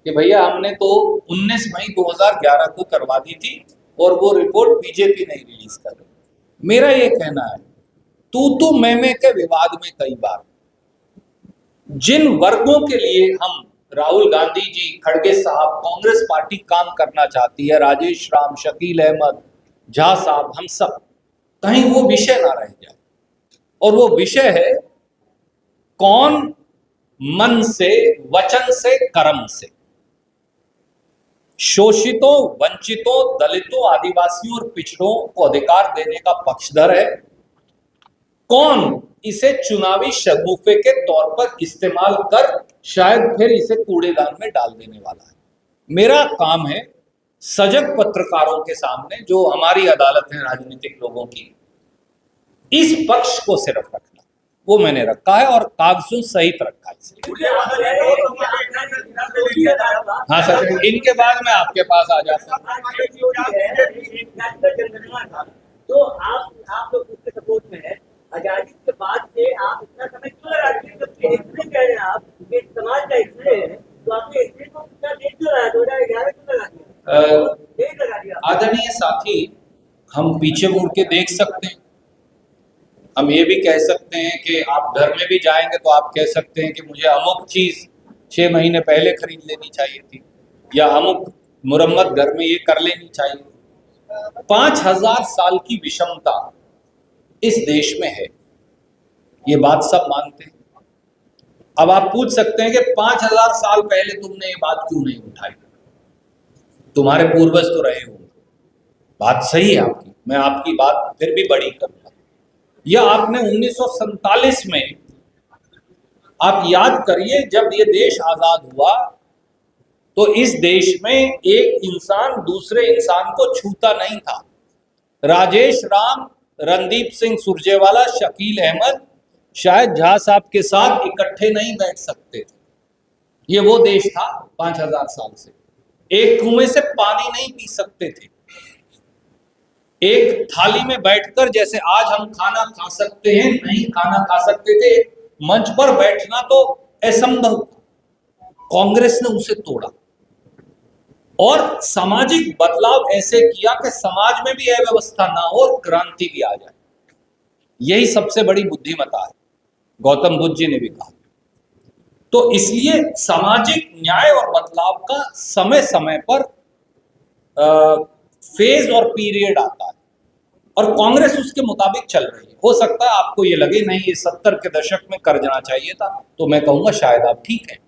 कि भैया हमने तो 19 मई 2011 को करवा दी थी और वो रिपोर्ट बीजेपी नहीं रिलीज कर रही। मेरा ये कहना है, तू मैं के विवाद में कई बार जिन वर्गों के लिए हम, राहुल गांधी जी, खड़गे साहब, कांग्रेस पार्टी काम करना चाहती है, राजेश राम, शकील अहमद, झा साहब, हम सब, कहीं वो विषय ना रह जाए। और वो विषय है कौन मन से, वचन से, कर्म से शोषितों, वंचितों, दलितों, आदिवासियों और पिछड़ों को अधिकार देने का पक्षधर है, कौन इसे चुनावी शगुफे के तौर पर इस्तेमाल कर शायद फिर इसे कूड़ेदान में डाल देने वाला है। मेरा काम है सजग पत्रकारों के सामने, जो हमारी अदालत है राजनीतिक लोगों की, इस पक्ष को सिर्फ रखना। वो मैंने रखा है और कागजों सहित रखा है। हाँ सर, इनके बाद मैं आपके पास आ जाता हूँ। तो आप लोग उसके सपोर्ट में है। आजादी के बाद से आप इतना समय क्यों लगा दिए? जब एक्सरे कह रहे हैं आप कि समाज का एक्सरे है, तो आपने एक्सरे को कितना देर क्यों लगाया? 2011 क्यों लगा दिया? आदरणीय साथी, हम पीछे मुड़ के देख सकते हैं। हम ये भी कह सकते हैं कि आप घर में भी जाएंगे तो आप कह सकते हैं कि मुझे अमुक चीज 6 महीने पहले खरीद लेनी चाहिए थी, या अमुक मुरम्मत घर में ये कर लेनी चाहिए थी। 5000 साल की विषमता इस देश में है, ये बात सब मानते हैं। अब आप पूछ सकते हैं कि 5000 साल पहले तुमने ये बात क्यों नहीं उठाई? तुम्हारे पूर्वज तो रहे होंगे, बात सही है आपकी, मैं आपकी बात फिर भी बड़ी करूंगा। या आपने 1947 में, आप याद करिए, जब ये देश आजाद हुआ तो इस देश में एक इंसान दूसरे इंसान को छूता नहीं था। राजेश राम, रणदीप सिंह सुरजेवाला, शकील अहमद शायद झा साहब के साथ इकट्ठे नहीं बैठ सकते थे। ये वो देश था 5000 साल से। एक कुएं से पानी नहीं पी सकते थे। एक थाली में बैठकर जैसे आज हम खाना खा सकते हैं, नहीं खाना खा सकते थे। मंच पर बैठना तो असंभव था। कांग्रेस ने उसे तोड़ा और सामाजिक बदलाव ऐसे किया कि समाज में भी अव्यवस्था ना हो और क्रांति भी आ जाए। यही सबसे बड़ी बुद्धिमत्ता है, गौतम बुद्ध जी ने भी कहा। तो इसलिए सामाजिक न्याय और बदलाव का समय समय पर फेज और पीरियड आता है, और कांग्रेस उसके मुताबिक चल रही है। हो सकता है आपको ये लगे नहीं, ये 70 के दशक में कर जाना चाहिए था, तो मैं कहूंगा शायद आप ठीक है।